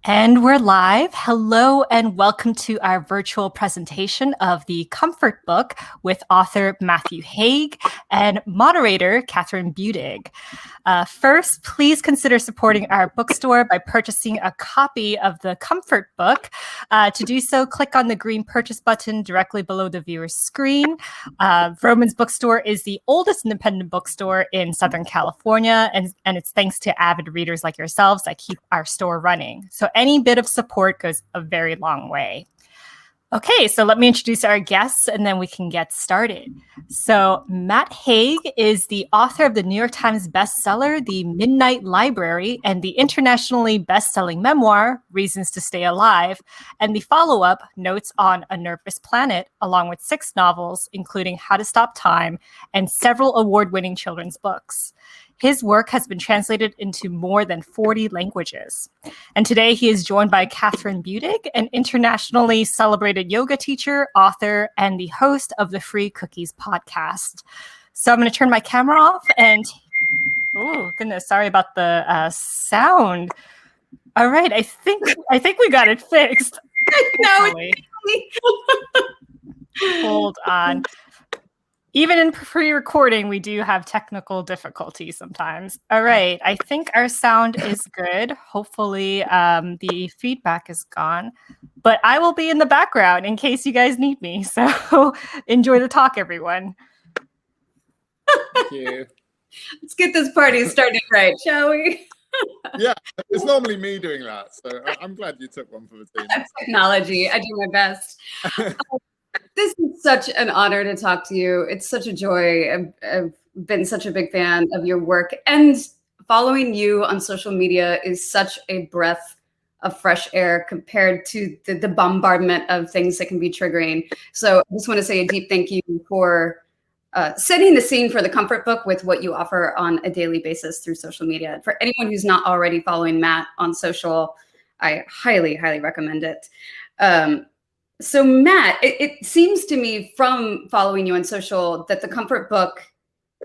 And we're live. Hello and welcome to our virtual presentation of the Comfort Book with author Matthew Haig and moderator Kathryn Budig. First, please consider supporting our bookstore by purchasing a copy of the Comfort Book. To do so, click on the green purchase button directly below the viewer's screen. Vroman's Bookstore is the oldest independent bookstore in Southern California, and it's thanks to avid readers like yourselves that keep our store running. So any bit of support goes a very long way. Okay, so let me introduce our guests and then we can get started. So Matt Haig is the author of the New York Times bestseller, The Midnight Library, and the internationally best-selling memoir, Reasons to Stay Alive, and the follow-up, Notes on a Nervous Planet, along with 6 novels, including How to Stop Time and several award-winning children's books. His work has been translated into more than 40 languages. And today he is joined by Kathryn Budig, an internationally celebrated yoga teacher, author, and the host of the Free Cookies podcast. So I'm going to turn my camera off and, oh goodness, sorry about the sound. All right, I think we got it fixed. No, hold on. Even in pre-recording, we do have technical difficulties sometimes. All right, I think our sound is good. Hopefully the feedback is gone, but I will be in the background in case you guys need me. So enjoy the talk, everyone. Thank you. Let's get this party started right, shall we? Yeah, it's normally me doing that, so I'm glad you took one for the team. Technology, I do my best. This is such an honor to talk to you. It's such a joy. I've been such a big fan of your work, and following you on social media is such a breath of fresh air compared to the bombardment of things that can be triggering. So I just want to say a deep thank you for setting the scene for the Comfort Book with what you offer on a daily basis through social media. For anyone who's not already following Matt on social, I highly, highly recommend it. So Matt, it seems to me from following you on social that the Comfort Book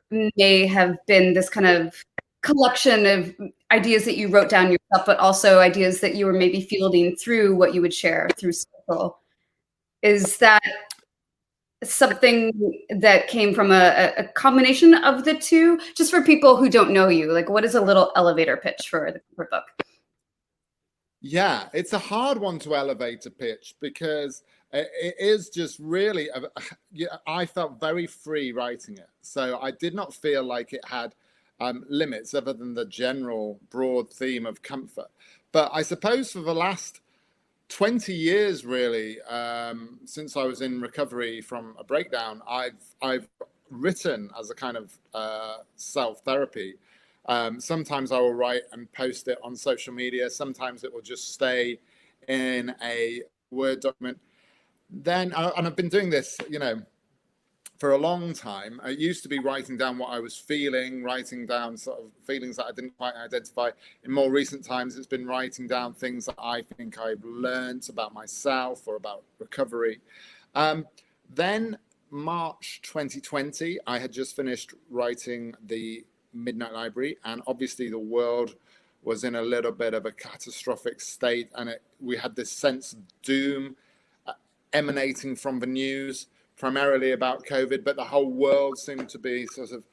may have been this kind of collection of ideas that you wrote down yourself, but also ideas that you were maybe fielding through what you would share through social. Is that something that came from a combination of the two? Just for people who don't know you, like what is a little elevator pitch for the Comfort Book? Yeah, it's a hard one to elevate a pitch because it is just really, I felt very free writing it. So I did not feel like it had limits other than the general broad theme of comfort. But I suppose for the last 20 years, really, since I was in recovery from a breakdown, I've written as a kind of self-therapy. Sometimes I will write and post it on social media. Sometimes it will just stay in a Word document. And I've been doing this, for a long time. I used to be writing down what I was feeling, writing down sort of feelings that I didn't quite identify. In more recent times, it's been writing down things that I think I've learned about myself or about recovery. Then March 2020, I had just finished writing the Midnight Library, and obviously the world was in a little bit of a catastrophic state, and we had this sense of doom emanating from the news, primarily about COVID, but the whole world seemed to be sort of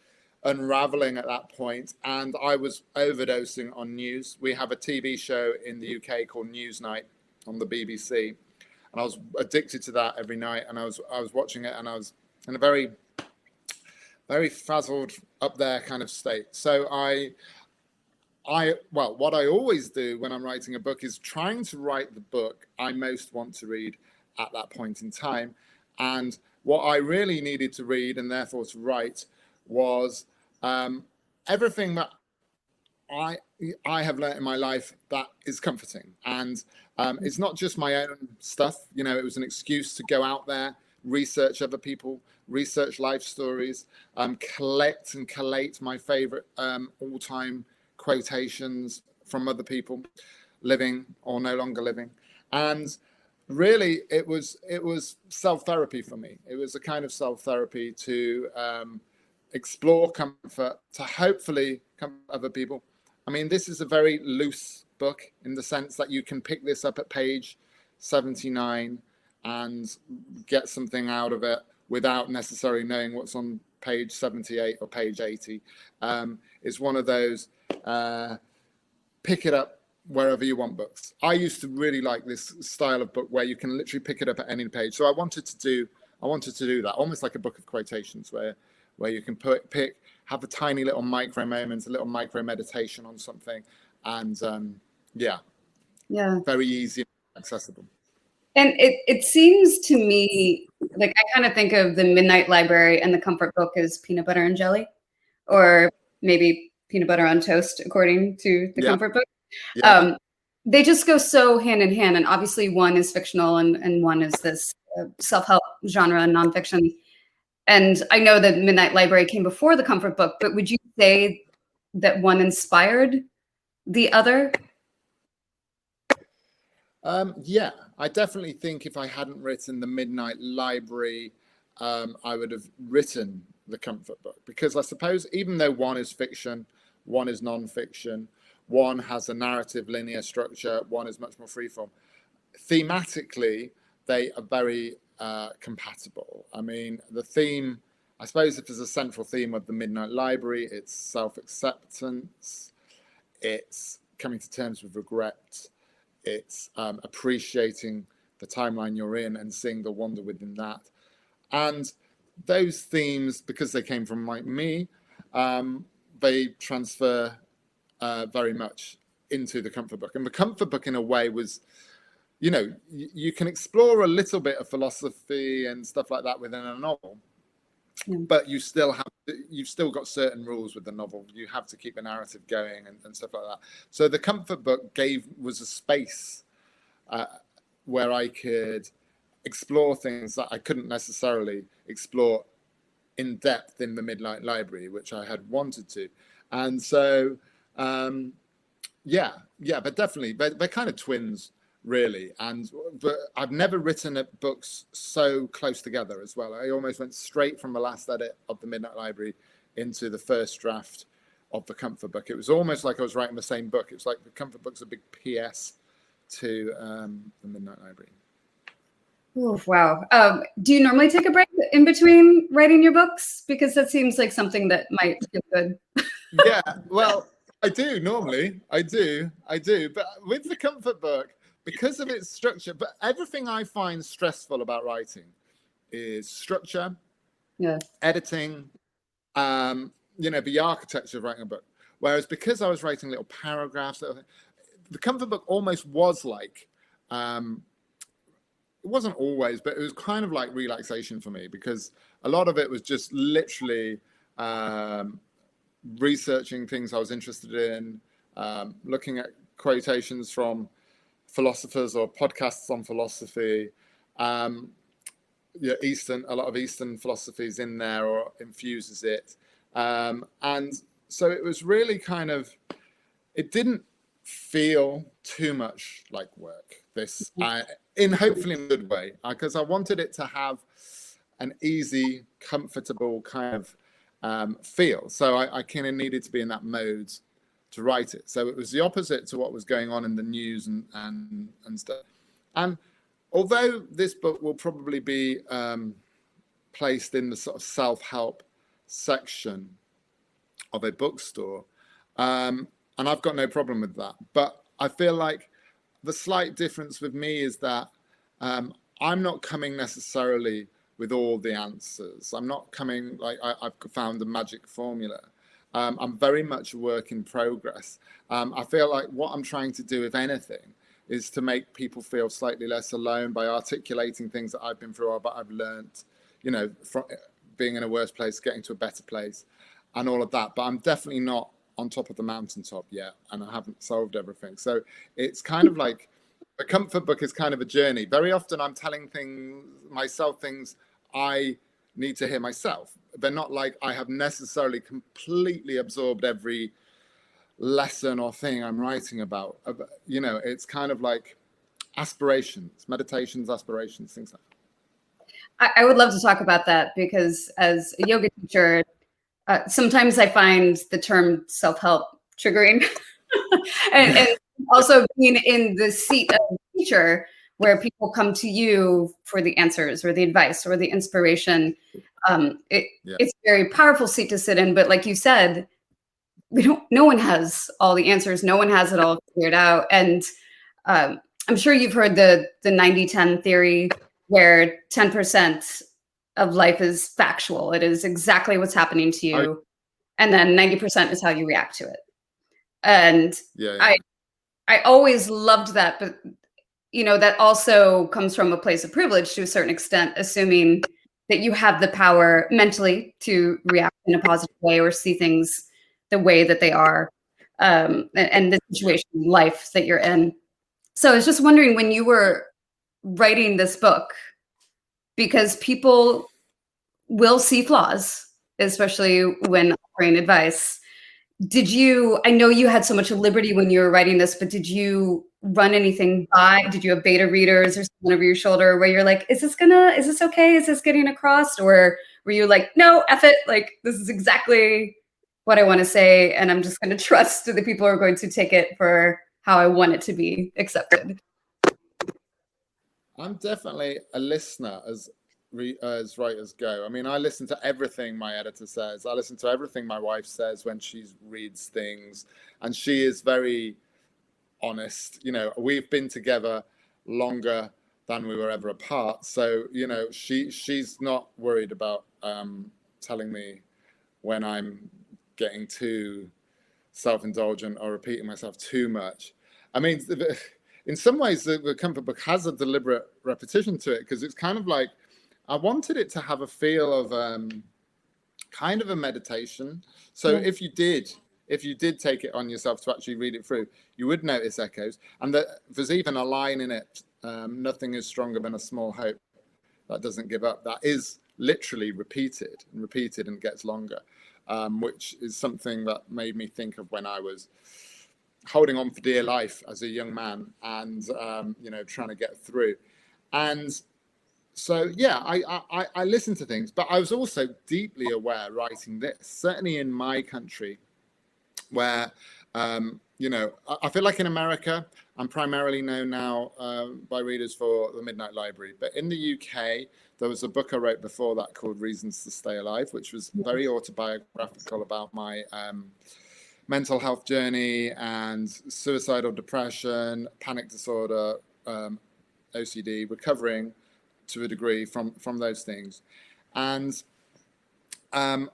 unraveling at that point, and I was overdosing on news. We have a TV show in the UK called Newsnight on the BBC, and I was addicted to that every night, and I was watching it, and I was in a very frazzled, up there kind of state. So what I always do when I'm writing a book is trying to write the book I most want to read at that point in time. And what I really needed to read and therefore to write was everything that I have learned in my life that is comforting. And it's not just my own stuff. It was an excuse to go out there, research other people, research life stories, collect and collate my favorite all-time quotations from other people, living or no longer living. And really, it was self-therapy for me. It was a kind of self-therapy to explore comfort, to hopefully comfort other people. I mean, this is a very loose book in the sense that you can pick this up at page 79 and get something out of it without necessarily knowing what's on page 78 or page 80. It's one of those pick it up wherever you want books. I used to really like this style of book where you can literally pick it up at any page. So I wanted to do that, almost like a book of quotations where you can have a tiny little micro moments, a little micro meditation on something, and very easy and accessible. And it seems to me like I kind of think of the Midnight Library and the comfort book as peanut butter and jelly, or maybe peanut butter on toast, according to the comfort book. Yeah. They just go so hand in hand. And obviously one is fictional and one is this self-help genre and nonfiction. And I know that Midnight Library came before the comfort book, but would you say that one inspired the other? Yeah, I definitely think if I hadn't written the Midnight Library, I would have written the comfort book, because I suppose even though one is fiction, one is non-fiction, one has a narrative linear structure, one is much more freeform, thematically they are very compatible. I mean, the theme, I suppose if there's a central theme of the Midnight Library, it's self-acceptance, it's coming to terms with regret, it's appreciating the timeline you're in and seeing the wonder within that. And those themes, because they came from me, they transfer very much into the comfort book. And the comfort book, in a way, was, you know, you can explore a little bit of philosophy and stuff like that within a novel, but you've still got certain rules with the novel. You have to keep the narrative going and stuff like that. So the comfort book was a space where I could explore things that I couldn't necessarily explore in depth in the Midnight Library, which I had wanted to. And so, but definitely, they're kind of twins, really. But I've never written books so close together as well. I almost went straight from the last edit of the Midnight Library into the first draft of the comfort book. It was almost like I was writing the same book. It's like the comfort book's a big PS to the Midnight Library. Oh, wow. Do you normally take a break in between writing your books? Because that seems like something that might feel good. Yeah, well, I do normally. I do. But with the comfort book, because of its structure, but everything I find stressful about writing is structure, editing, the architecture of writing a book. Whereas because I was writing little paragraphs, the comfort book almost was like, it wasn't always, but it was kind of like relaxation for me, because a lot of it was just literally researching things I was interested in, looking at quotations from philosophers or podcasts on philosophy, a lot of Eastern philosophies in there, or infuses it. And so it was really kind of, it didn't feel too much like work, this, in hopefully in a good way, because I wanted it to have an easy, comfortable kind of feel. So I kind of needed to be in that mode to write it. So it was the opposite to what was going on in the news and stuff. And although this book will probably be placed in the sort of self-help section of a bookstore, and I've got no problem with that, but I feel like the slight difference with me is that I'm not coming necessarily with all the answers. I'm not coming like I've found a magic formula. I'm very much a work in progress. I feel like what I'm trying to do, if anything, is to make people feel slightly less alone by articulating things that I've been through or that I've learned, from being in a worse place, getting to a better place and all of that. But I'm definitely not on top of the mountaintop yet, and I haven't solved everything. So it's kind of like a comfort book is kind of a journey. Very often I'm telling myself things I need to hear myself. They're not like I have necessarily completely absorbed every lesson or thing I'm writing about. It's kind of like aspirations, meditations, aspirations, things like that. I would love to talk about that, because as a yoga teacher, sometimes I find the term self-help triggering. and also being in the seat of the teacher, where people come to you for the answers or the advice or the inspiration. It's a very powerful seat to sit in. But like you said, no one has all the answers. No one has it all figured out. And I'm sure you've heard the 90-10 theory, where 10% of life is factual. It is exactly what's happening to you. And then 90% is how you react to it. And I always loved that. But, that also comes from a place of privilege to a certain extent, assuming that you have the power mentally to react in a positive way or see things the way that they are, and the situation, life that you're in. So I was just wondering, when you were writing this book, because people will see flaws, especially when offering advice. I know you had so much liberty when you were writing this, but did you run anything by? Did you have beta readers or someone over your shoulder where you're like, is this okay? Is this getting across? Or were you like, no, F it, like, this is exactly what I want to say, and I'm just going to trust that the people are going to take it for how I want it to be accepted? I'm definitely a listener as writers go. I mean, I listen to everything my editor says. I listen to everything my wife says when she reads things, and she is very honest. We've been together longer than we were ever apart, so she's not worried about telling me when I'm getting too self-indulgent or repeating myself too much. I mean, in some ways, the comfort book has a deliberate repetition to it, because it's kind of like, I wanted it to have a feel of kind of a meditation. So if you did take it on yourself to actually read it through, you would notice echoes. And there's even a line in it, nothing is stronger than a small hope that doesn't give up. That is literally repeated and gets longer, which is something that made me think of when I was holding on for dear life as a young man and, trying to get through. And so, I listened to things, but I was also deeply aware writing this, certainly in my country, where, I feel like in America, I'm primarily known now by readers for The Midnight Library. But in the UK, there was a book I wrote before that called Reasons to Stay Alive, which was very autobiographical about my mental health journey and suicidal depression, panic disorder, OCD, recovering to a degree from those things. And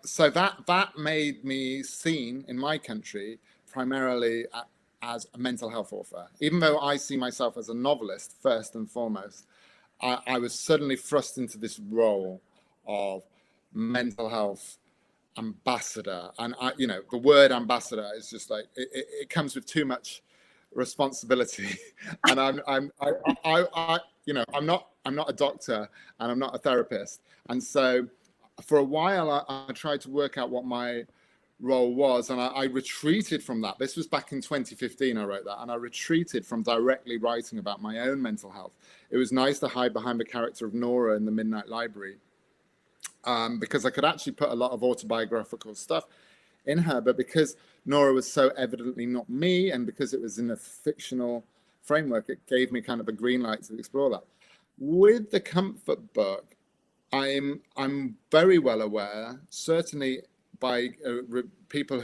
so that made me seen in my country primarily as a mental health author. Even though I see myself as a novelist first and foremost, I was suddenly thrust into this role of mental health ambassador. And the word ambassador is just like, it comes with too much responsibility. And I'm not a doctor, and I'm not a therapist. And so for a while, I tried to work out what my role was, and I retreated from that. This was back in 2015, I wrote that, and I retreated from directly writing about my own mental health. It was nice to hide behind the character of Nora in The Midnight Library, because I could actually put a lot of autobiographical stuff in her, but because Nora was so evidently not me, and because it was in a fictional framework, it gave me kind of a green light to explore that. With the comfort book, I'm very well aware, certainly by people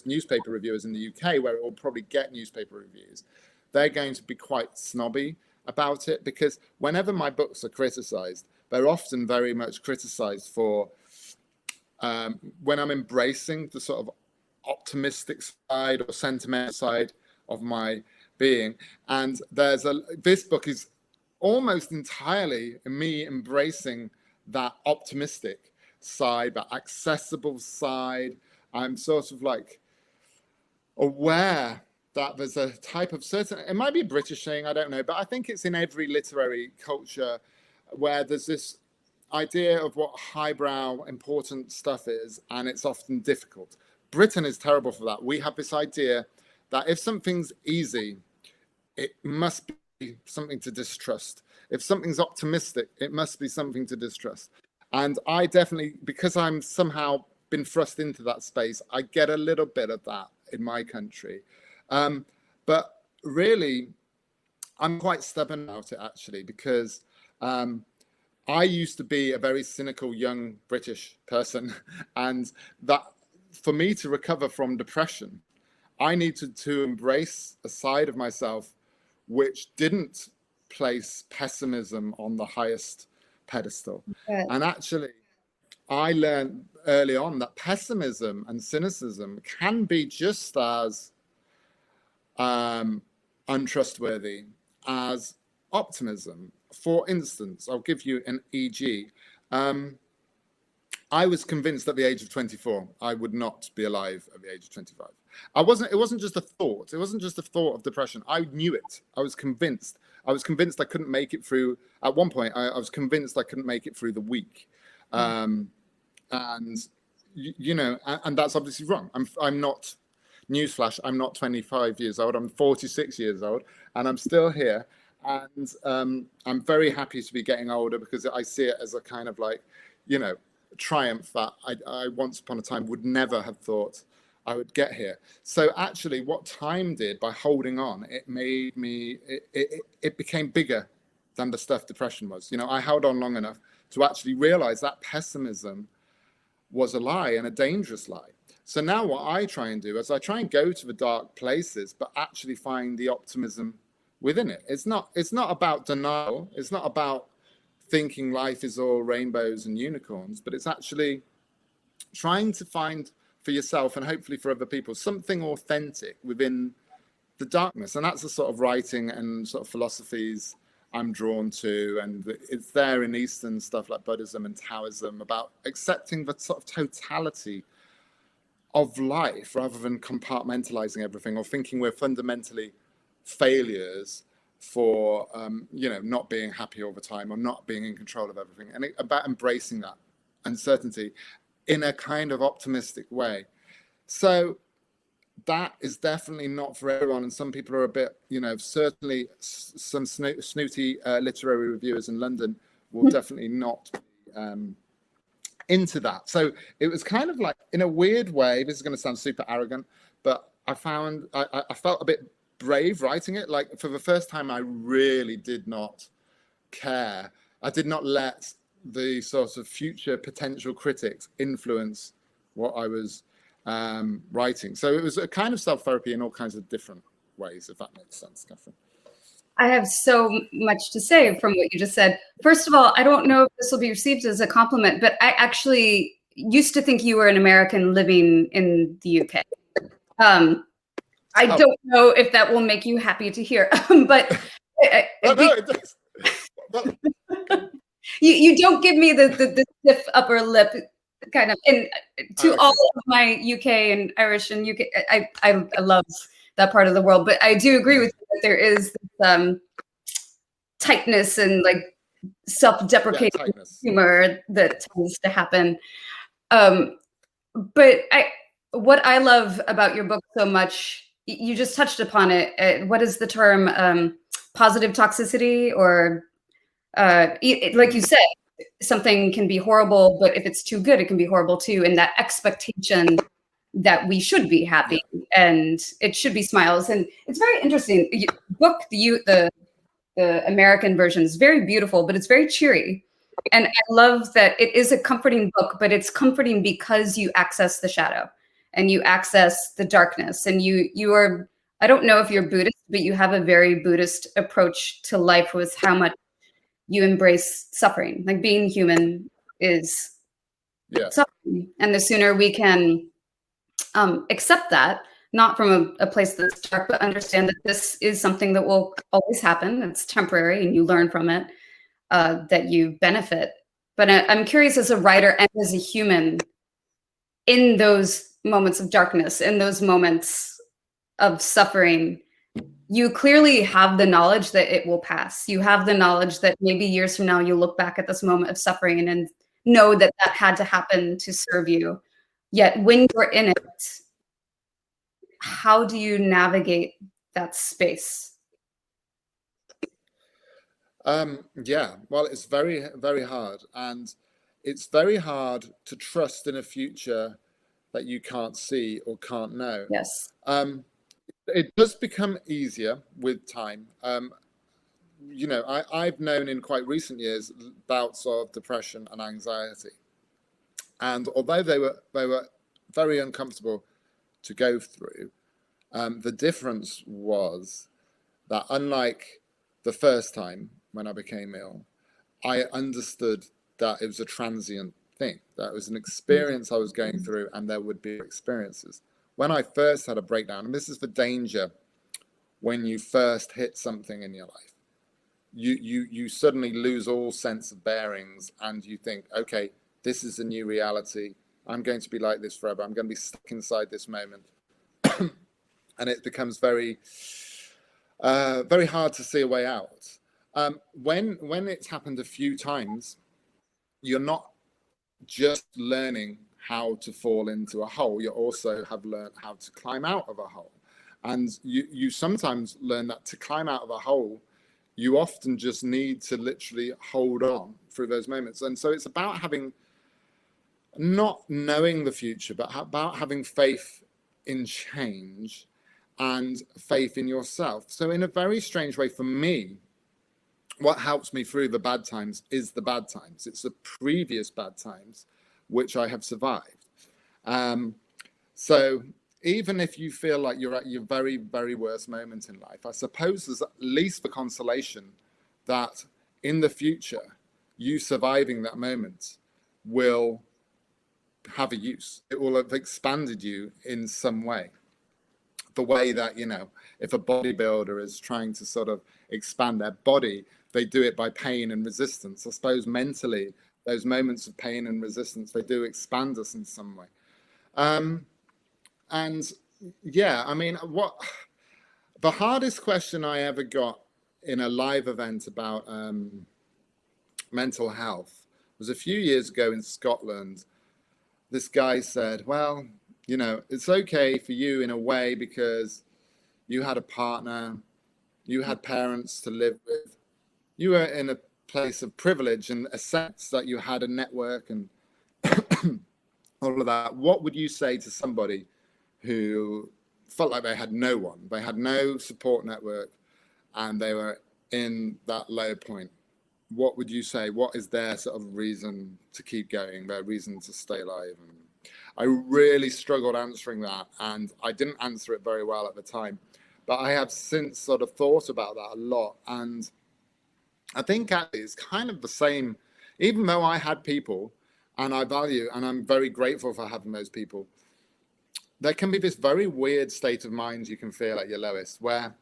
newspaper reviewers in the UK, where it will probably get newspaper reviews, they're going to be quite snobby about it, because whenever my books are criticized, they're often very much criticized for when I'm embracing the sort of optimistic side or sentimental side of my being. And this book is almost entirely me embracing that optimistic side, that accessible side. I'm sort of like aware that there's a type of certain, it might be a British thing, I don't know, but I think it's in every literary culture where there's this idea of what highbrow important stuff is, and it's often difficult. Britain is terrible for that. We have this idea that if something's easy, it must be something to distrust. If something's optimistic, it must be something to distrust. And I definitely, because I'm somehow been thrust into that space, I get a little bit of that in my country. But But really, I'm quite stubborn about it, actually, because I used to be a very cynical young British person, and that for me to recover from depression, I needed to embrace a side of myself which didn't place pessimism on the highest pedestal. Good. And actually, I learned early on that pessimism and cynicism can be just as untrustworthy as optimism. For instance, I'll give you an e.g. I was convinced at the age of 24 I would not be alive at the age of 25. It wasn't just a thought. It wasn't just a thought of depression. I knew it. I was convinced. I couldn't make it through. At one point, I was convinced I couldn't make it through the week. And and that's obviously wrong. I'm not, newsflash, I'm not 25 years old. I'm 46 years old, and I'm still here. And I'm very happy to be getting older, because I see it as a kind of like, triumph that I once upon a time would never have thought I would get here. So actually, what time did, by holding on, it made me, it became bigger than the stuff depression was. I held on long enough to actually realize that pessimism was a lie, and a dangerous lie. So now what I try and do is I try and go to the dark places, but actually find the optimism within it. It's not about denial. It's not about thinking life is all rainbows and unicorns, but it's actually trying to find for yourself, and hopefully for other people, something authentic within the darkness. And that's the sort of writing and sort of philosophies I'm drawn to, and it's there in Eastern stuff like Buddhism and Taoism, about accepting the sort of totality of life rather than compartmentalizing everything, or thinking we're fundamentally failures for not being happy all the time, or not being in control of everything, and about embracing that uncertainty in a kind of optimistic way. So that is definitely not for everyone, and some people are a bit, certainly some snooty literary reviewers in London will definitely not be into that. So it was kind of like, in a weird way, this is going to sound super arrogant, but I felt a bit brave writing it. Like, for the first time, I really did not care. I did not let the sort of future potential critics influence what I was writing. So it was a kind of self-therapy in all kinds of different ways, if that makes sense, Kathryn. I have so much to say from what you just said. First of all, I don't know if this will be received as a compliment, but I actually used to think you were an American living in the UK. I don't know if that will make you happy to hear, but it does. Well, you don't give me the stiff upper lip kind of. And to all of my UK and Irish and UK, I love that part of the world, but I do agree with you that there is this tightness and like self-deprecating humor that tends to happen. But what I love about your book so much, you just touched upon it. What is the term? Positive toxicity, or like you said, something can be horrible, but if it's too good, it can be horrible too. And that expectation that we should be happy and it should be smiles. And it's very interesting. Book, the American version is very beautiful, but it's very cheery. And I love that it is a comforting book, but it's comforting because you access the shadow and you access the darkness. And you are, I don't know if you're Buddhist, but you have a very Buddhist approach to life with how much you embrace suffering. Like, being human is suffering. And the sooner we can accept that, not from a place that's dark, but understand that this is something that will always happen. It's temporary, and you learn from it, that you benefit. But I'm curious, as a writer and as a human, in those moments of darkness, in those moments of suffering, you clearly have the knowledge that it will pass. You have the knowledge that maybe years from now, you'll look back at this moment of suffering and know that that had to happen to serve you. Yet when you're in it, how do you navigate that space? Yeah, well, it's very, very hard. And it's very hard to trust in a future that you can't see or can't know. Yes. It does become easier with time. I've known in quite recent years bouts of depression and anxiety, and although they were very uncomfortable to go through, the difference was that unlike the first time when I became ill, I understood that it was a transient thing, that it was an experience I was going through, and there would be experiences. When I first had a breakdown, and this is the danger when you first hit something in your life, you suddenly lose all sense of bearings, and you think, okay, this is a new reality. I'm going to be like this forever. I'm going to be stuck inside this moment. And it becomes very hard to see a way out. When it's happened a few times, you're not just learning how to fall into a hole, you also have learned how to climb out of a hole. And you sometimes learn that to climb out of a hole, you often just need to literally hold on through those moments. And so it's about not knowing the future, but about having faith in change and faith in yourself. So in a very strange way, for me, what helps me through the bad times is the bad times. It's the previous bad times which I have survived. So even if you feel like you're at your very, very worst moment in life, I suppose there's at least the consolation that in the future, you surviving that moment will have a use. It will have expanded you in some way. The way that, if a bodybuilder is trying to sort of expand their body, they do it by pain and resistance. I suppose mentally, those moments of pain and resistance, they do expand us in some way. And yeah, I mean, the hardest question I ever got in a live event about mental health was a few years ago in Scotland. This guy said, well, it's okay for you in a way because you had a partner, you had parents to live with, you were in a place of privilege and a sense that you had a network and all of that. What would you say to somebody who felt like they had no one, they had no support network, and they were in that low point? What would you say? What is their sort of reason to keep going, their reason to stay alive? And I really struggled answering that, and I didn't answer it very well at the time. But I have since sort of thought about that a lot, and I think actually it's kind of the same. Even though I had people, and I value, and I'm very grateful for having those people, there can be this very weird state of mind you can feel at your lowest, where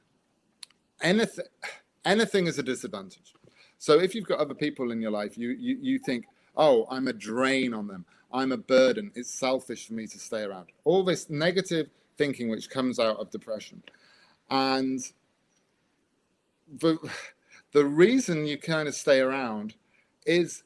anything is a disadvantage. So if you've got other people in your life, you think, oh, I'm a drain on them, I'm a burden, it's selfish for me to stay around. All this negative thinking which comes out of depression. And the reason you kind of stay around is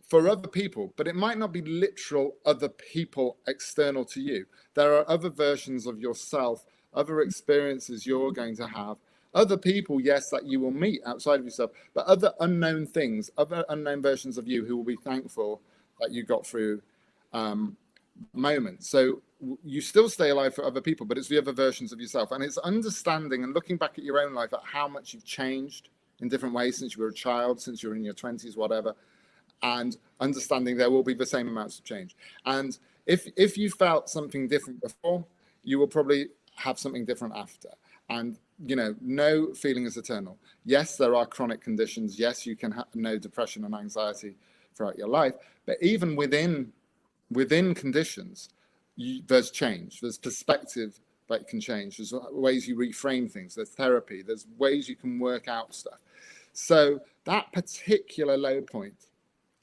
for other people, but it might not be literal other people external to you. There are other versions of yourself, other experiences you're going to have, other people, yes, that you will meet outside of yourself, but other unknown things, other unknown versions of you who will be thankful that you got through moments. So you still stay alive for other people, but it's the other versions of yourself. And it's understanding and looking back at your own life at how much you've changed in different ways since you were a child, since you were in your 20s, whatever, and understanding there will be the same amounts of change. And if you felt something different before, you will probably have something different after. And no feeling is eternal. Yes, there are chronic conditions. Yes, you can know depression and anxiety throughout your life. But even within conditions, there's change. There's perspective that can change. There's ways you reframe things. There's therapy. There's ways you can work out stuff. So that particular low point,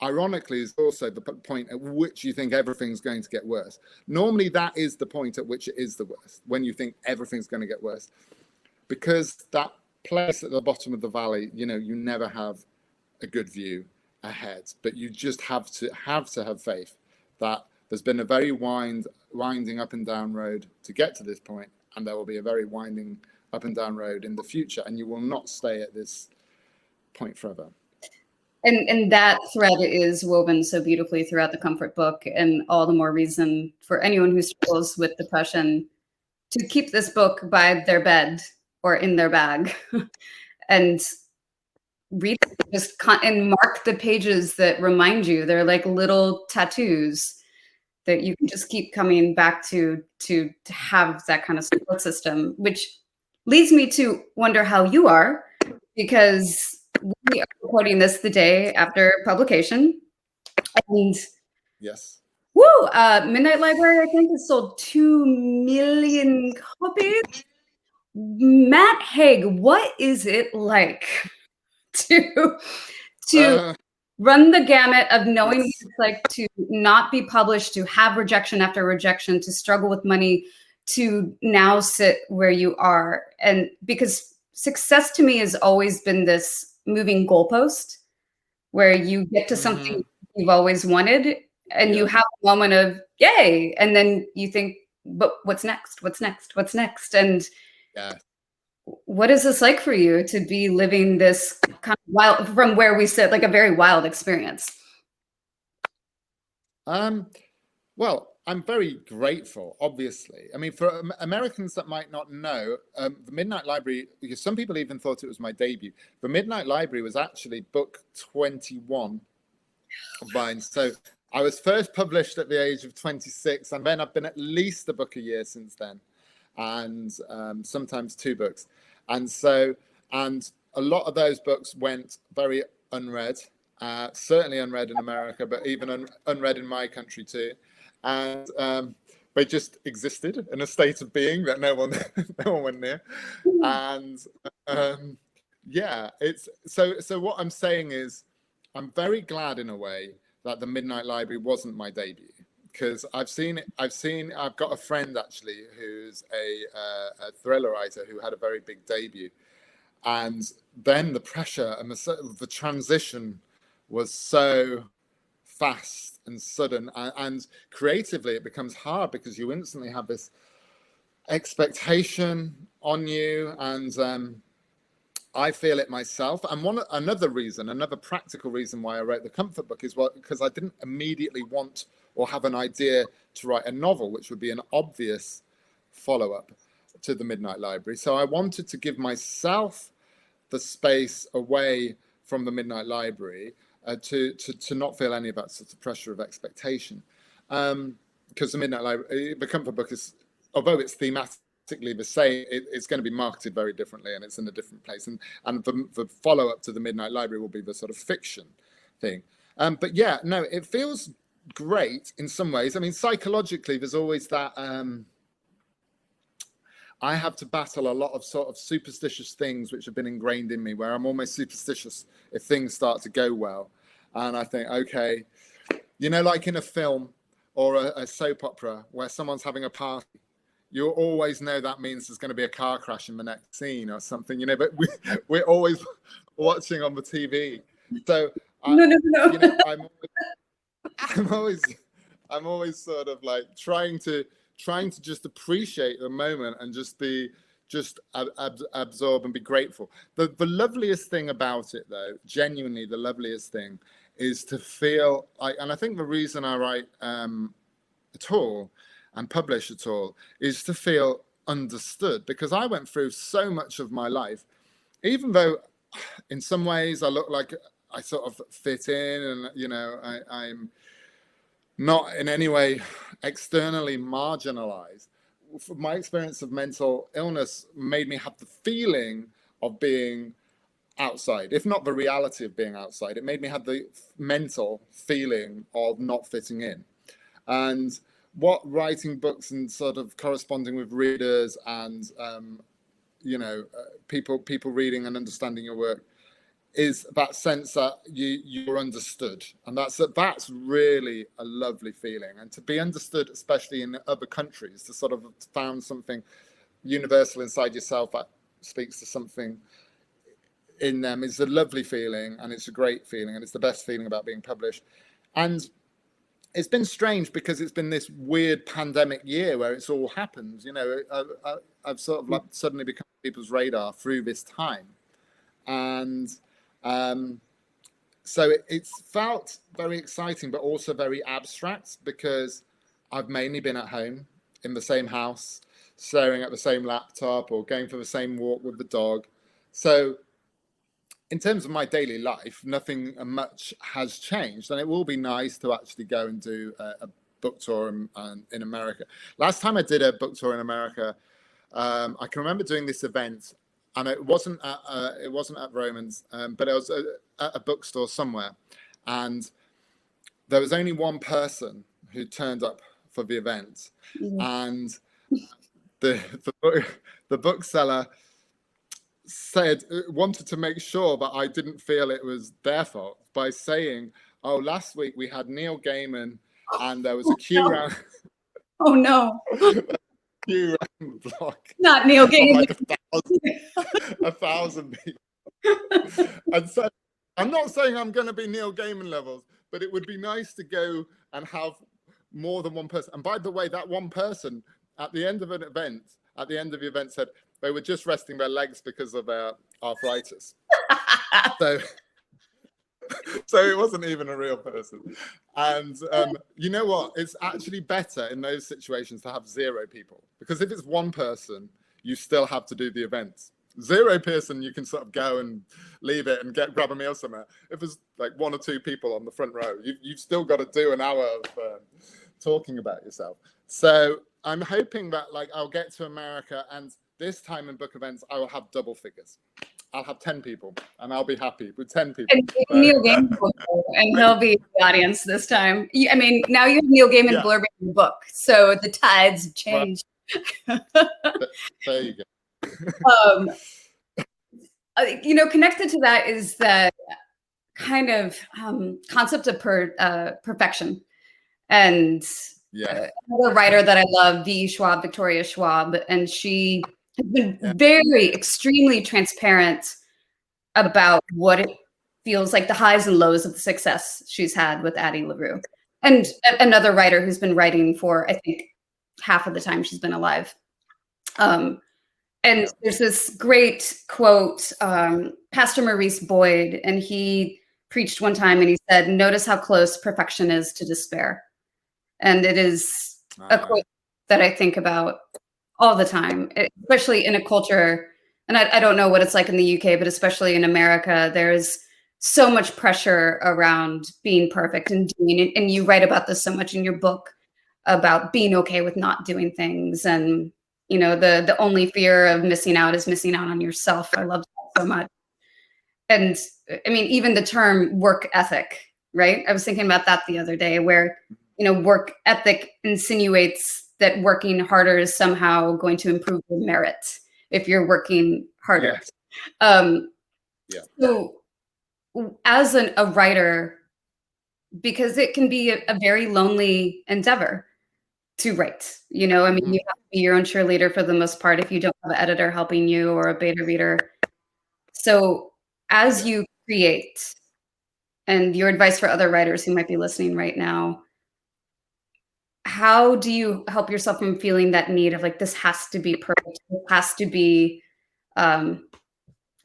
ironically, is also the point at which you think everything's going to get worse. Normally, that is the point at which it is the worst, when you think everything's going to get worse. Because that place at the bottom of the valley, you never have a good view ahead. But you just have to have faith that there's been a very winding up and down road to get to this point, and there will be a very winding up and down road in the future, and you will not stay at this point forever. And that thread is woven so beautifully throughout the Comfort book, and all the more reason for anyone who struggles with depression to keep this book by their bed or in their bag and read it, and mark the pages that remind you. They're like little tattoos that you can just keep coming back to have that kind of support system, which leads me to wonder how you are, because we are recording this the day after publication. And yes. woo, Midnight Library, I think, has sold 2 million copies. Matt Haig, what is it like to run the gamut of knowing what it's like to not be published, to have rejection after rejection, to struggle with money, to now sit where you are? And because success to me has always been this moving goalpost where you get to something you've always wanted and you have a moment of yay, and then you think, but what's next? What's next? What's next? And what is this like for you to be living this kind of wild, from where we sit, like a very wild experience? Well, I'm very grateful, obviously. I mean, for Americans that might not know, the Midnight Library, because some people even thought it was my debut, the Midnight Library was actually book 21 of mine. So I was first published at the age of 26, and then I've been at least a book a year since then, and sometimes 2 books. And so, and a lot of those books went very unread, certainly unread in America, but even unread in my country too. And they just existed in a state of being that no one went near. And yeah, it's so what I'm saying is, I'm very glad in a way that the Midnight Library wasn't my debut, because I've got a friend actually who's a thriller writer who had a very big debut, and then the pressure and the transition was so fast and sudden, and creatively it becomes hard because you instantly have this expectation on you, and I feel it myself. And another practical reason why I wrote the comfort book is because I didn't immediately want or have an idea to write a novel, which would be an obvious follow-up to the Midnight Library. So I wanted to give myself the space away from the Midnight Library to not feel any of that sort of pressure of expectation. Because the Midnight Library, the comfort book is, although it's thematically the same, it's going to be marketed very differently, and it's in a different place. And the follow-up to the Midnight Library will be the sort of fiction thing. But yeah, no, it feels great in some ways. I mean, psychologically, there's always that I have to battle a lot of sort of superstitious things which have been ingrained in me, where I'm almost superstitious if things start to go well. And I think, okay, you know, like in a film or a soap opera where someone's having a party, you always know that means there's going to be a car crash in the next scene or something, you know, but we're always watching on the TV. So No. You know, I'm always sort of like trying to just appreciate the moment and just absorb and be grateful. The loveliest thing about it, though, genuinely the loveliest thing, is to feel like, and I think the reason I write at all and publish at all is to feel understood, because I went through so much of my life, even though in some ways I look like I sort of fit in, and you know, I'm not in any way externally marginalized. My experience of mental illness made me have the feeling of being outside, if not the reality of being outside. It made me have the mental feeling of not fitting in. And what writing books and sort of corresponding with readers and you know, people reading and understanding your work is that sense that you're understood, and that's really a lovely feeling. And to be understood, especially in other countries, to sort of found something universal inside yourself that speaks to something in them, is a lovely feeling, and it's a great feeling, and it's the best feeling about being published. And it's been strange because it's been this weird pandemic year where it's all happened. You know, I've sort of like suddenly become people's radar through this time, and so it's felt very exciting, but also very abstract, because I've mainly been at home in the same house, staring at the same laptop or going for the same walk with the dog. So in terms of my daily life, nothing much has changed, and it will be nice to actually go and do a book tour in America. Last time I did a book tour in America, I can remember doing this event, and it wasn't at Vroman's, but it was at a bookstore somewhere, and there was only one person who turned up for the event, and the bookseller wanted to make sure that I didn't feel it was their fault by saying, "Oh, last week we had Neil Gaiman, and there was a queue round." Oh no! Queue round the block. Not Neil Gaiman. Like 1,000 people. And so, I'm not saying I'm going to be Neil Gaiman levels, but it would be nice to go and have more than one person. And by the way, that one person at the end of the event said they were just resting their legs because of their arthritis. So it wasn't even a real person. And you know what? It's actually better in those situations to have 0 people, because if it's one person, you still have to do the event. 0 person, you can sort of go and leave it and grab a meal somewhere. If there's like 1 or 2 people on the front row, you've still got to do an hour of talking about yourself. So I'm hoping that I'll get to America, and this time in book events, I will have double figures. I'll have 10 people, and I'll be happy with 10 people. And Neil Gaiman will go, and he'll be the audience this time. I mean, now you have Neil Gaiman blurbing the book, so the tides have changed. There you go. Connected to that is the kind of concept of perfection. And another writer that I love, Victoria Schwab, and she has been very extremely transparent about what it feels like, the highs and lows of the success she's had with Addie LaRue. And another writer who's been writing for, I think, half of the time she's been alive. And there's this great quote, Pastor Maurice Boyd, and he preached one time and he said, "Notice how close perfection is to despair." And it is a quote that I think about all the time, especially in a culture, and I don't know what it's like in the UK, but especially in America, there's so much pressure around being perfect and doing it. And you write about this so much in your book about being okay with not doing things. And, the only fear of missing out is missing out on yourself. I love that so much. And I mean, even the term work ethic, right? I was thinking about that the other day, where, work ethic insinuates that working harder is somehow going to improve your merit if you're working harder. Yes. So as a writer, because it can be a very lonely endeavor to write, I mean, you have to be your own cheerleader for the most part if you don't have an editor helping you or a beta reader. So as you create, and your advice for other writers who might be listening right now, how do you help yourself from feeling that need of this has to be perfect? It has to be,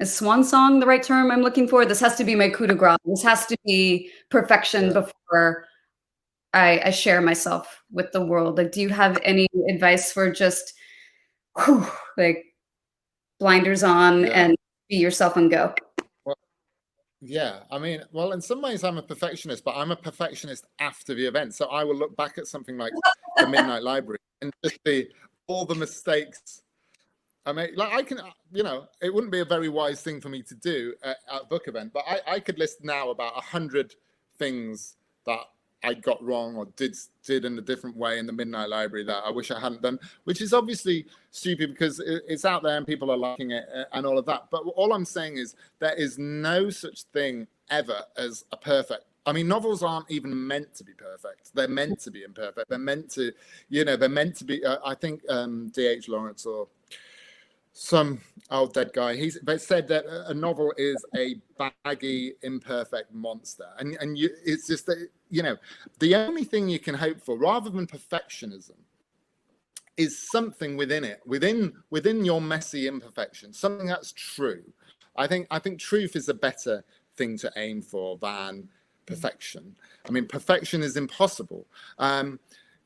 is swan song the right term I'm looking for? This has to be my coup de grace. This has to be perfection before I share myself with the world. Do you have any advice for just blinders on and be yourself and go? Yeah, I mean, well, in some ways I'm a perfectionist, but I'm a perfectionist after the event. So I will look back at something like the Midnight Library and just see all the mistakes. I mean, I can, it wouldn't be a very wise thing for me to do at a book event, but I could list now about 100 things that I got wrong or did in a different way in the Midnight Library that I wish I hadn't done, which is obviously stupid because it's out there and people are liking it and all of that. But all I'm saying is there is no such thing ever as a perfect. I mean, novels aren't even meant to be perfect. They're meant to be imperfect. They're meant to, they're meant to be, I think D.H. Lawrence or some old dead guy, they said that a novel is a baggy, imperfect monster. And it's just that, the only thing you can hope for, rather than perfectionism, is something within it, within your messy imperfection, something that's true. I think truth is a better thing to aim for than perfection. I mean, perfection is impossible. And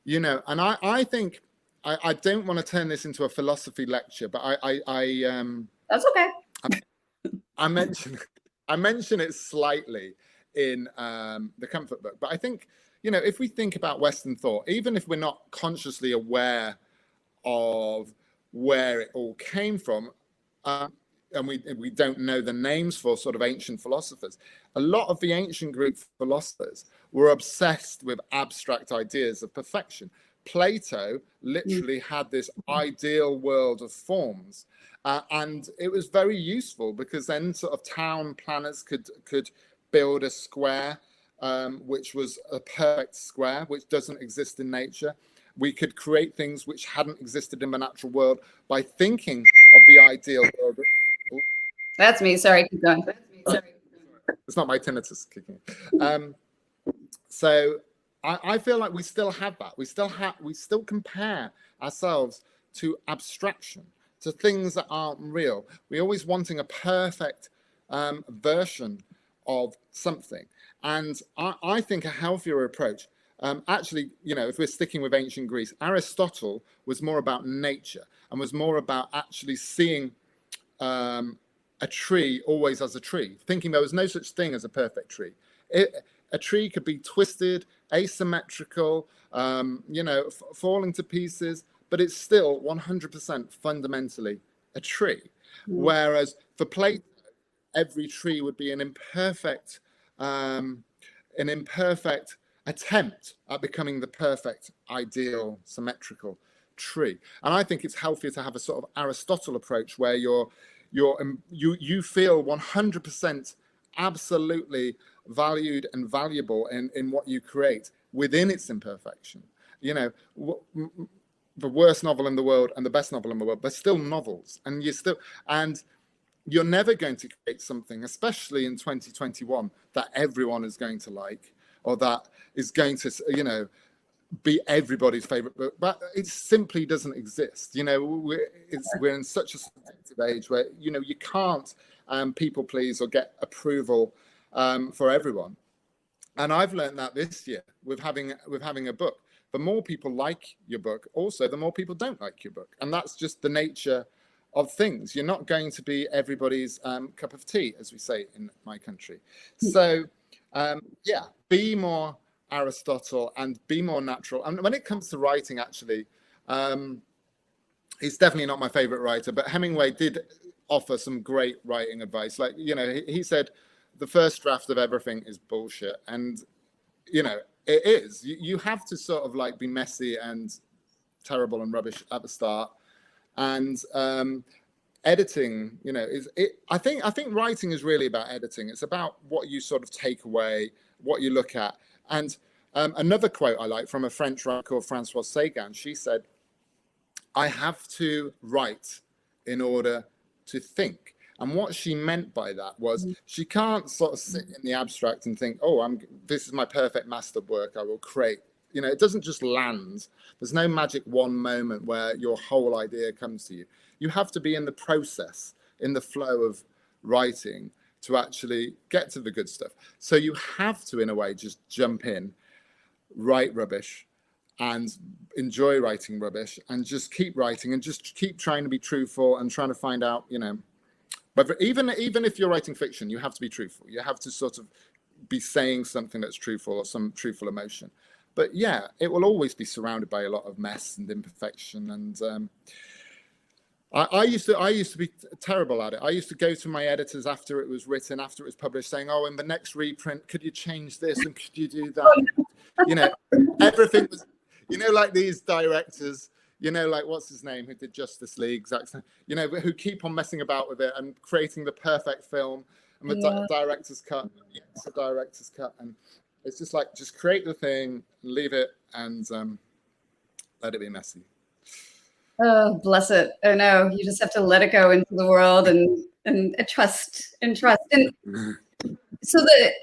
I think I don't want to turn this into a philosophy lecture, but That's okay. I mention it slightly in the comfort book, but I think, if we think about Western thought, even if we're not consciously aware of where it all came from, and we don't know the names for sort of ancient philosophers, a lot of the ancient Greek philosophers were obsessed with abstract ideas of perfection. Plato literally had this ideal world of forms, and it was very useful because then sort of town planners could build a square, which was a perfect square, which doesn't exist in nature. We could create things which hadn't existed in the natural world by thinking of the ideal world. That's me. Sorry, keep going. It's not my tinnitus kicking. So I feel like we still have that. We still compare ourselves to abstraction, to things that aren't real. We're always wanting a perfect version of something. And I think a healthier approach, actually, if we're sticking with ancient Greece, Aristotle was more about nature and was more about actually seeing a tree always as a tree, thinking there was no such thing as a perfect tree. A tree could be twisted, asymmetrical, falling to pieces, but it's still 100% fundamentally a tree. Whereas for Plato, every tree would be an imperfect attempt at becoming the perfect, ideal, symmetrical tree. And I think it's healthier to have a sort of Aristotle approach where you feel 100% absolutely valued and valuable in what you create within its imperfection. The worst novel in the world and the best novel in the world, they're still novels, and you're never going to create something, especially in 2021, that everyone is going to like, or that is going to, be everybody's favorite book. But it simply doesn't exist. We're in such a subjective age where, you can't people please or get approval for everyone. And I've learned that this year with having a book. The more people like your book, also, the more people don't like your book. And that's just the nature of things. You're not going to be everybody's cup of tea, as we say in my country. So, be more Aristotle and be more natural. And when it comes to writing, actually, he's definitely not my favorite writer, but Hemingway did offer some great writing advice. Like, he said, the first draft of everything is bullshit. And, it is. You have to sort of like be messy and terrible and rubbish at the start. And editing, I think writing is really about editing. It's about what you sort of take away, what you look at. And another quote I like from a French writer called Françoise Sagan, she said, I have to write in order to think. And what she meant by that was she can't sort of sit in the abstract and think, this is my perfect masterwork, I will create. It doesn't just land. There's no magic one moment where your whole idea comes to you. You have to be in the process, in the flow of writing to actually get to the good stuff. So you have to, in a way, just jump in, write rubbish, and enjoy writing rubbish, and just keep writing and just keep trying to be truthful and trying to find out, But even if you're writing fiction, you have to be truthful. You have to sort of be saying something that's truthful or some truthful emotion. But yeah, it will always be surrounded by a lot of mess and imperfection. And I used to be terrible at it. I used to go to my editors after it was written, after it was published, saying, in the next reprint, could you change this and could you do that? Everything was, like these directors, like what's his name, who did Justice League, who keep on messing about with it and creating the perfect film, and the director's cut, the director's cut, and it's just like, just create the thing, leave it, and let it be messy. Oh, bless it. Oh no, you just have to let it go into the world and trust. And so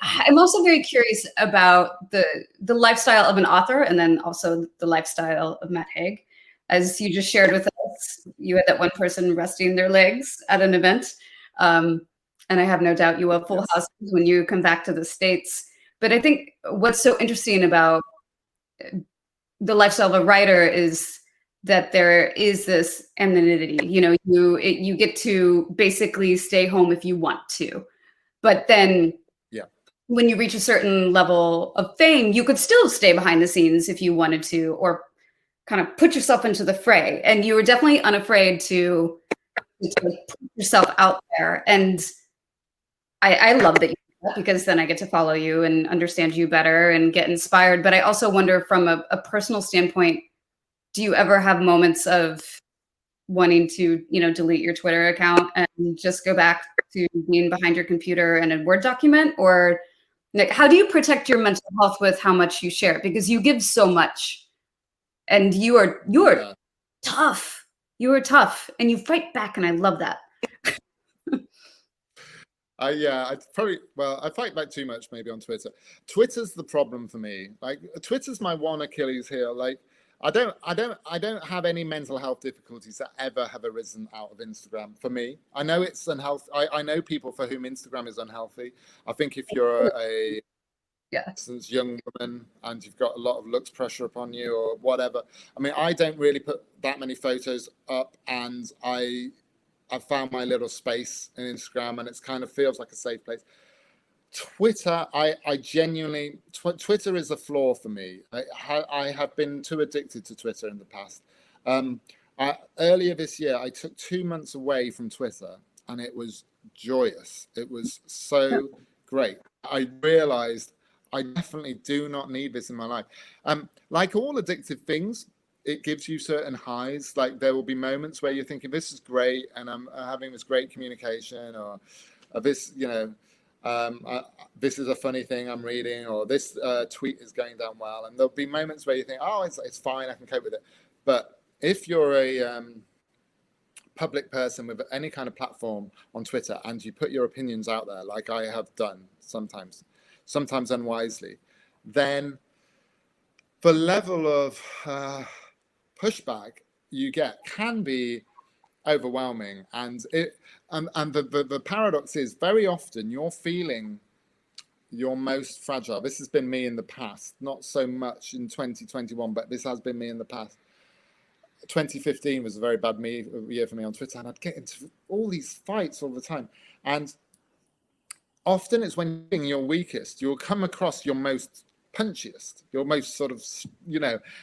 I'm also very curious about the lifestyle of an author, and then also the lifestyle of Matt Haig. As you just shared with us, you had that one person resting their legs at an event. And I have no doubt you will have full houses when you come back to the States. But I think what's so interesting about the lifestyle of a writer is that there is this anonymity. You get to basically stay home if you want to, but then when you reach a certain level of fame, you could still stay behind the scenes if you wanted to, or kind of put yourself into the fray. And you were definitely unafraid to put yourself out there. And I love that you do that, because then I get to follow you and understand you better and get inspired. But I also wonder, from a personal standpoint, do you ever have moments of wanting to, delete your Twitter account and just go back to being behind your computer and a Word document? Or like, how do you protect your mental health with how much you share? Because you give so much, and you are tough. You are tough, and you fight back, and I love that. I fight back too much maybe on Twitter. Twitter's the problem for me. Like, Twitter's my one Achilles heel. Like, I don't have any mental health difficulties that ever have arisen out of Instagram for me. I know it's unhealthy. I know people for whom Instagram is unhealthy. I think if you're a young woman and you've got a lot of looks pressure upon you or whatever. I mean, I don't really put that many photos up, and I've found my little space in Instagram, and it's kind of feels like a safe place. Twitter, I genuinely, Twitter is a flaw for me. I have been too addicted to Twitter in the past. Earlier this year, I took 2 months away from Twitter, and it was joyous. It was so great. I realized I definitely do not need this in my life. Like all addictive things, it gives you certain highs. Like, there will be moments where you're thinking, this is great, and I'm having this great communication, or this, this is a funny thing I'm reading, or this tweet is going down well. And there'll be moments where you think, oh, it's fine, I can cope with it. But if you're a public person with any kind of platform on Twitter, and you put your opinions out there, like I have done sometimes unwisely, then the level of pushback you get can be overwhelming. And the paradox is, very often you're feeling your most fragile. This has been me in the past, not so much in 2021, but this has been me in the past. 2015 was a very bad year for me on Twitter, and I'd get into all these fights all the time. And often it's when you're weakest, you'll come across your most punchiest, your most sort of,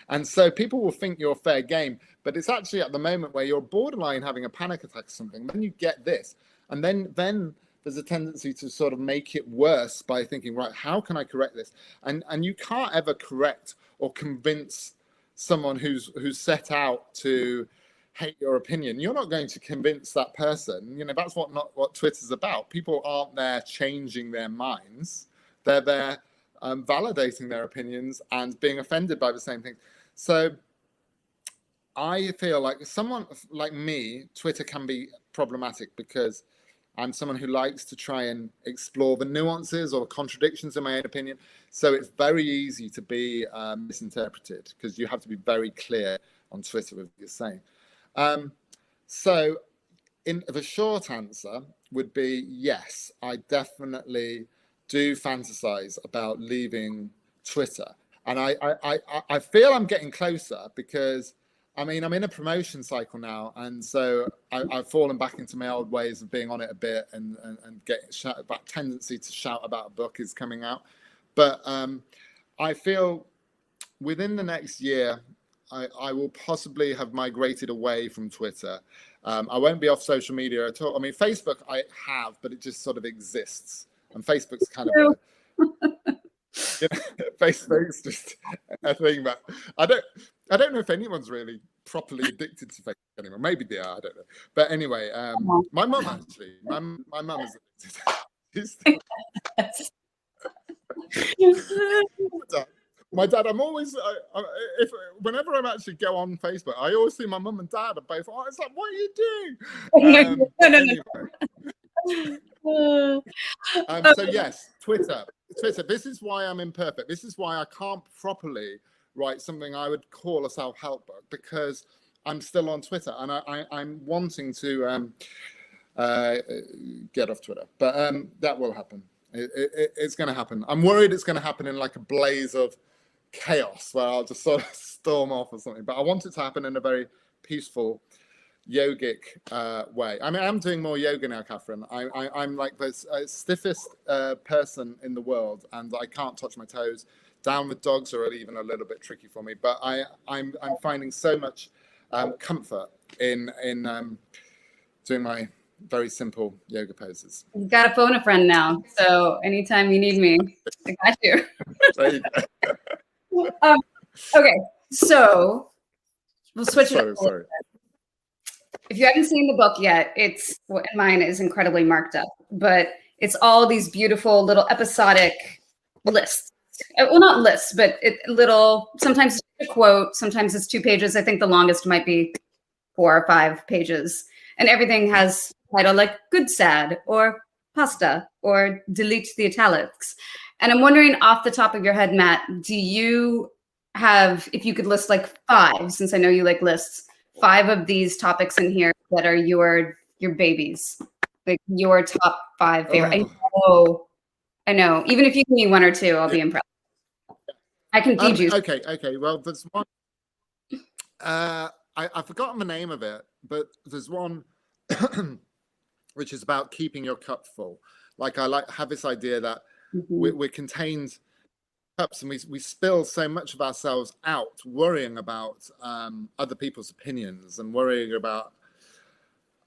and so people will think you're fair game, but it's actually at the moment where you're borderline having a panic attack or something, then you get this, and then there's a tendency to sort of make it worse by thinking, right, how can I correct this? And you can't ever correct or convince someone who's set out to hate your opinion. You're not going to convince that person. That's not what Twitter's about. People aren't there changing their minds. They're there validating their opinions and being offended by the same thing. So I feel like someone like me, Twitter can be problematic, because I'm someone who likes to try and explore the nuances or contradictions in my own opinion. So it's very easy to be misinterpreted, because you have to be very clear on Twitter with what you're saying. So the short answer would be yes, I definitely do fantasize about leaving Twitter. And I feel I'm getting closer, because I'm in a promotion cycle now, and so I've fallen back into my old ways of being on it a bit, and getting that tendency to shout about a book is coming out. But I feel within the next year, I will possibly have migrated away from Twitter. I won't be off social media at all. I mean, Facebook I have, but it just sort of exists, and Facebook's kind of Facebook's just a thing. But I don't know if anyone's really properly addicted to Facebook anymore. Maybe they are, I don't know. But anyway, my mum actually, my mum is addicted. My dad, I'm always, whenever I'm actually go on Facebook, I always see my mum and dad are both, it's like, what are you doing? So yes, Twitter, this is why I'm imperfect. This is why I can't properly write something I would call a self-help book, because I'm still on Twitter, and I'm wanting to get off Twitter, but that will happen. It's going to happen. I'm worried it's going to happen in like a blaze of chaos where I'll just sort of storm off or something. But I want it to happen in a very peaceful, yogic way. I mean, I'm doing more yoga now, Kathryn. I'm like the stiffest person in the world, and I can't touch my toes. Downward dogs are even a little bit tricky for me, but I'm finding so much comfort in doing my very simple yoga poses. You've got to phone a friend now, so anytime you need me, I got you. There you go. Okay, so we'll switch it up. Sorry. If you haven't seen the book yet, mine is incredibly marked up, but it's all these beautiful little episodic lists. Well, not lists, but sometimes it's a quote, sometimes it's 2 pages. I think the longest might be 4 or 5 pages. And everything has a title like Good Sad or Pasta or Delete the Italics. And I'm wondering, off the top of your head, Matt, do you have, if you could list like 5, since I know you like lists, 5 of these topics in here that are your babies, like your top 5 favorite. I know. Even if you give me 1 or 2, I'll be impressed. I can feed you. Okay. Well, there's one. I've forgotten the name of it, but there's one which is about keeping your cup full. Like I have this idea that we're contained cups, and we spill so much of ourselves out, worrying about other people's opinions and worrying about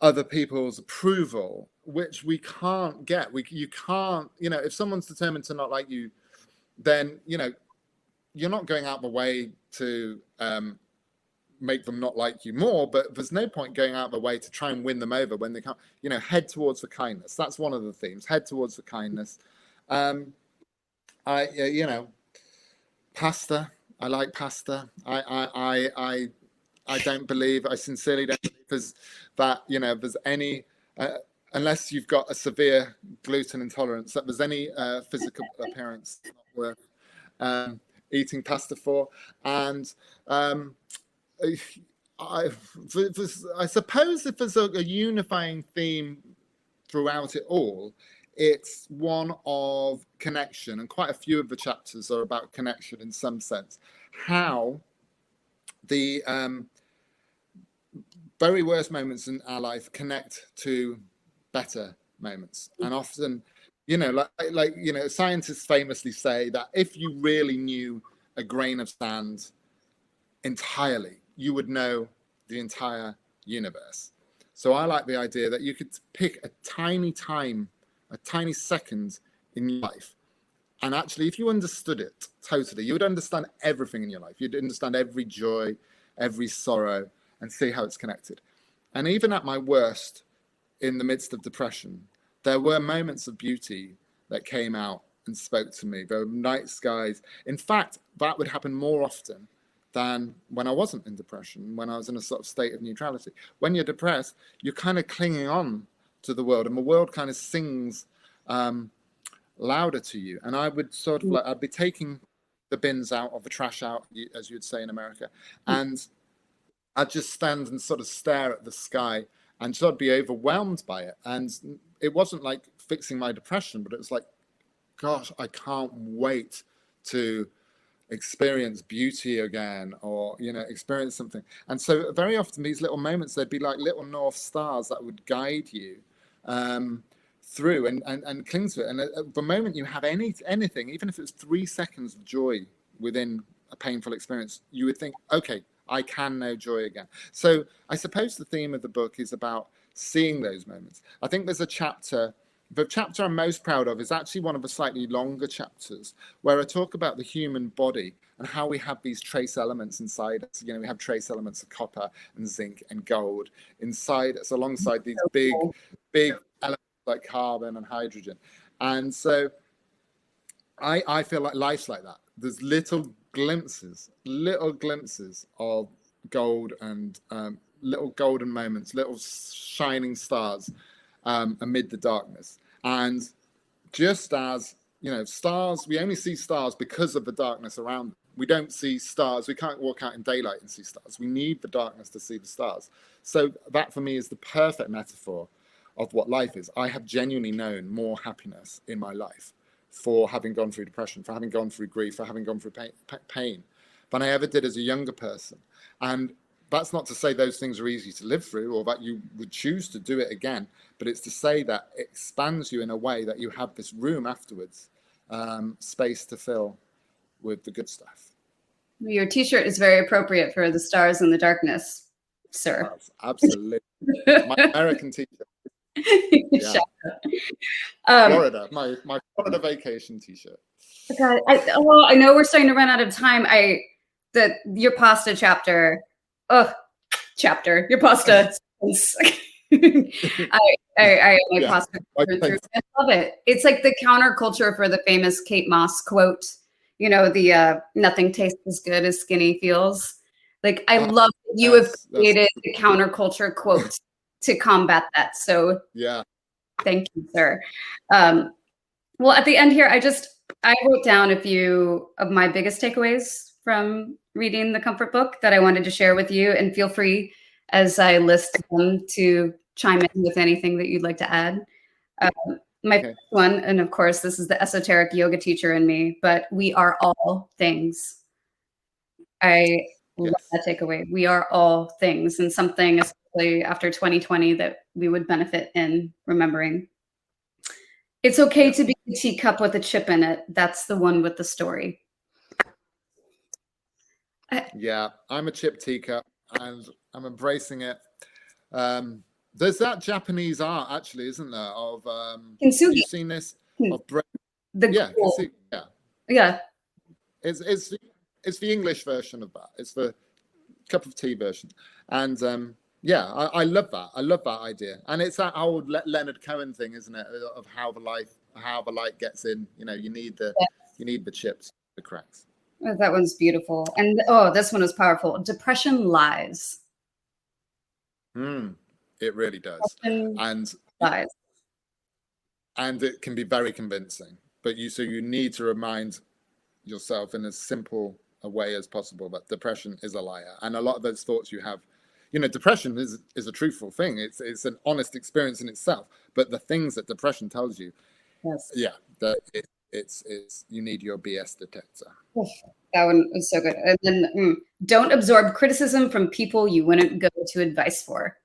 other people's approval, which we can't get. You can't, if someone's determined to not like you, then you're not going out the way to make them not like you more, but there's no point going out the way to try and win them over when they can't. Head towards the kindness. That's one of the themes. Head towards the kindness. Pasta. I like pasta. I sincerely don't believe there's any unless you've got a severe gluten intolerance, that there's any physical appearance not worth eating pasta for. And I suppose if there's a unifying theme throughout it all, it's one of connection, and quite a few of the chapters are about connection in some sense. How the very worst moments in our life connect to better moments, and often, scientists famously say that if you really knew a grain of sand entirely, you would know the entire universe. So I like the idea that you could pick a tiny second in your life, and actually, if you understood it totally, you would understand everything in your life. You'd understand every joy, every sorrow, and see how it's connected. And even at my worst, in the midst of depression, there were moments of beauty that came out and spoke to me. There were night skies. In fact, that would happen more often than when I wasn't in depression, when I was in a sort of state of neutrality. When you're depressed, you're kind of clinging on to the world, and the world kind of sings louder to you. And I would sort of I'd be taking the bins out, or the trash out, as you'd say in America, and I'd just stand and sort of stare at the sky and sort of be overwhelmed by it. And it wasn't like fixing my depression, but it was like, gosh, I can't wait to experience beauty again, or experience something. And so very often these little moments, they'd be like little North Stars that would guide you through and cling to it. And at the moment you have anything, even if it was 3 seconds of joy within a painful experience, you would think, okay, I can know joy again. So I suppose the theme of the book is about seeing those moments. I think there's a chapter, the chapter I'm most proud of is actually one of the slightly longer chapters, where I talk about the human body and how we have these trace elements inside us. We have trace elements of copper and zinc and gold inside us, alongside these big elements like carbon and hydrogen. And so I feel like life's like that. There's little glimpses of gold and little golden moments, little shining stars amid the darkness. And just as stars, we only see stars because of the darkness around them. We don't see stars. We can't walk out in daylight and see stars. We need the darkness to see the stars. So that for me is the perfect metaphor of what life is. I have genuinely known more happiness in my life for having gone through depression, for having gone through grief, for having gone through pain than I ever did as a younger person. And that's not to say those things are easy to live through or that you would choose to do it again, but it's to say that it expands you in a way that you have this room afterwards, space to fill with the good stuff. Your t-shirt is very appropriate for the stars in the darkness, sir. That's absolutely. My American t-shirt. Yeah. Florida, my Florida vacation t-shirt. God, I know we're starting to run out of time. Your pasta chapter, your pasta. I pasta. I love it. It's like the counterculture for the famous Kate Moss quote. You know, the nothing tastes as good as skinny feels. Like, I love that you have created the counterculture quote to combat that. So yeah, thank you, sir. Well, at the end here, I wrote down a few of my biggest takeaways from reading the comfort book that I wanted to share with you, and feel free as I list them to chime in with anything that you'd like to add. My first one, and of course, this is the esoteric yoga teacher in me, but we are all things. I love that takeaway. We are all things, and something, especially after 2020, that we would benefit in remembering. It's okay to be a teacup with a chip in it. That's the one with the story. Yeah, I'm a chip teacup, and I'm embracing it. There's that Japanese art, actually, isn't there? Of Kintsugi. Have you seen this? Of kintsugi, yeah. It's the English version of that. It's the cup of tea version, and I love that. I love that idea, and it's that old Leonard Cohen thing, isn't it? Of how the light gets in. You know, you need the chips, the cracks. Oh, that one's beautiful, and this one is powerful. Depression lies. It really does, and it can be very convincing. But you need to remind yourself in as simple a way as possible that depression is a liar, and a lot of those thoughts you have, depression is a truthful thing. It's an honest experience in itself. But the things that depression tells you, it's you need your BS detector. That one was so good. And then don't absorb criticism from people you wouldn't go to advice for.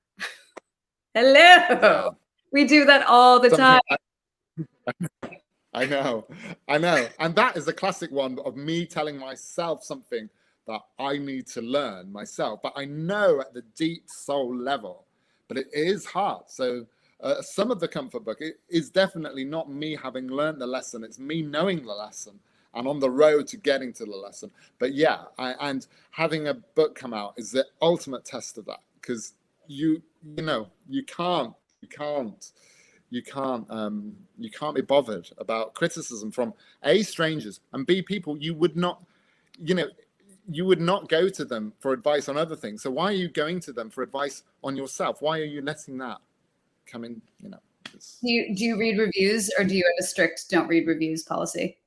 Hello. Yeah. We do that all the time. I know. And that is a classic one of me telling myself something that I need to learn myself. But I know at the deep soul level, but it is hard. So some of the comfort book is definitely not me having learned the lesson. It's me knowing the lesson and on the road to getting to the lesson. But and having a book come out is the ultimate test of that, because you can't be bothered about criticism from A, strangers, and B, people you would not go to them for advice on other things. So why are you going to them for advice on yourself? Why are you letting that come in? Do you read reviews, or do you have a strict don't read reviews policy?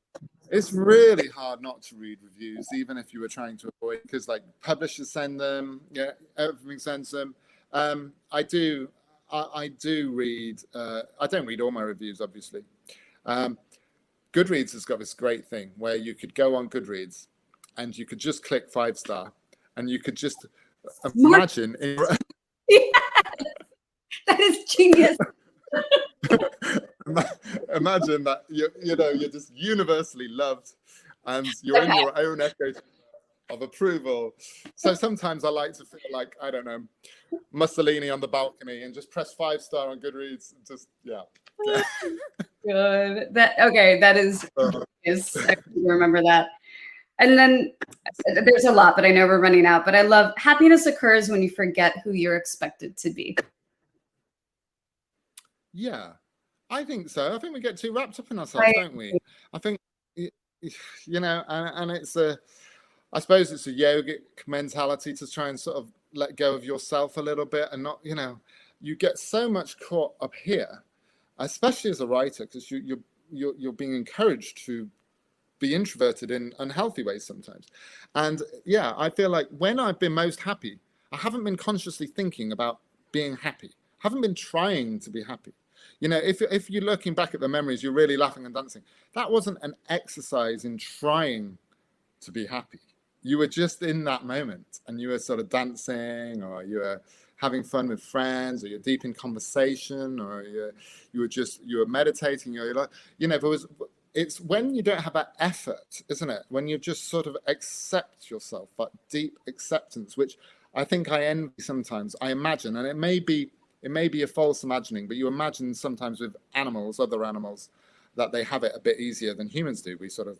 It's really hard not to read reviews, even if you were trying to avoid, because like publishers send them, everything sends them. I do read. I don't read all my reviews, obviously. Goodreads has got this great thing where you could go on Goodreads and you could just click 5-star, and you could just imagine. That is genius. Imagine that you're just universally loved, and you're in your own echo of approval. So sometimes I like to feel like, I don't know, Mussolini on the balcony and just press 5-star on Goodreads. And just Good. That is I remember that. And then there's a lot, but I know we're running out. But I love happiness occurs when you forget who you're expected to be. Yeah, I think so. I think we get too wrapped up in ourselves, don't we? I think, and it's I suppose it's a yogic mentality to try and sort of let go of yourself a little bit, and not, you get so much caught up here, especially as a writer, because you're being encouraged to be introverted in unhealthy ways sometimes. And I feel like when I've been most happy, I haven't been consciously thinking about being happy. I haven't been trying to be happy. You know, if you're looking back at the memories, you're really laughing and dancing. That wasn't an exercise in trying to be happy. You were just in that moment, and you were sort of dancing, or you were having fun with friends, or you're deep in conversation, or you were meditating, or you're like, you know, it's when you don't have that effort, isn't it? When you just sort of accept yourself, that deep acceptance, which I think I envy sometimes. I imagine, and it may be a false imagining, but you imagine sometimes with other animals, that they have it a bit easier than humans do. We sort of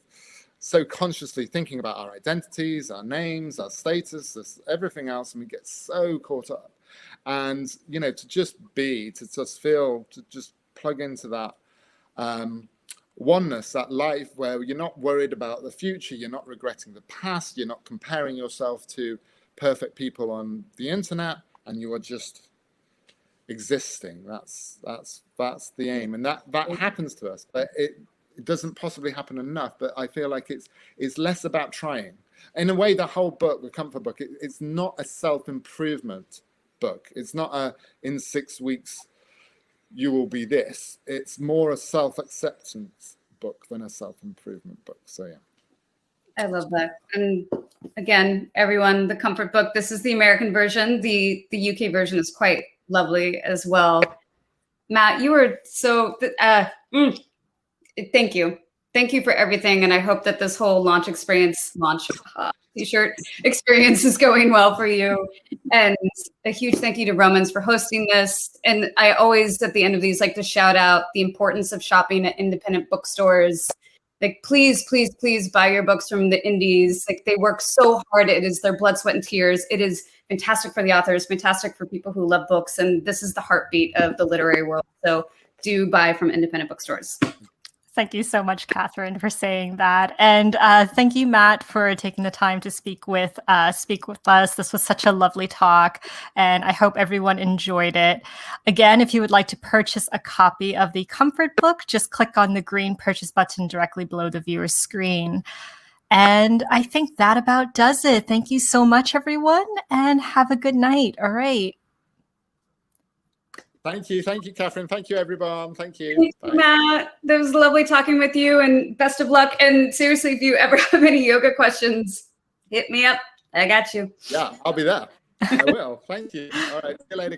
so consciously thinking about our identities, our names, our status, everything else, and we get so caught up. And, you know, to just feel, to just plug into that oneness, that life where you're not worried about the future, you're not regretting the past, you're not comparing yourself to perfect people on the internet, and you are just existing. That's the aim, and that happens to us, but it doesn't possibly happen enough. But I feel like it's less about trying. In a way, the whole book, the comfort book, it's not a self-improvement book. It's not a in 6 weeks you will be this. It's more a self-acceptance book than a self-improvement book. So yeah. I love that. And again, everyone, the comfort book, this is the American version. The UK version is quite lovely as well. Matt, you were so, thank you. Thank you for everything. And I hope that this whole t-shirt experience is going well for you. And a huge thank you to Vroman's for hosting this. And I always, at the end of these, like to shout out the importance of shopping at independent bookstores. Like, please, please, please buy your books from the indies. Like, they work so hard. It is their blood, sweat, and tears. It is fantastic for the authors, fantastic for people who love books. And this is the heartbeat of the literary world. So do buy from independent bookstores. Thank you so much, Kathryn, for saying that. And thank you, Matt, for taking the time to speak with us. This was such a lovely talk, and I hope everyone enjoyed it. Again, if you would like to purchase a copy of the Comfort Book, just click on the green purchase button directly below the viewer's screen. And I think that about does it. Thank you so much, everyone, and have a good night. All right. Thank you, Kathryn. Thank you, everyone. Thank you. Thank you, Matt. It was lovely talking with you, and best of luck. And seriously, if you ever have any yoga questions, hit me up. I got you. Yeah, I'll be there. I will. Thank you. All right. See you later.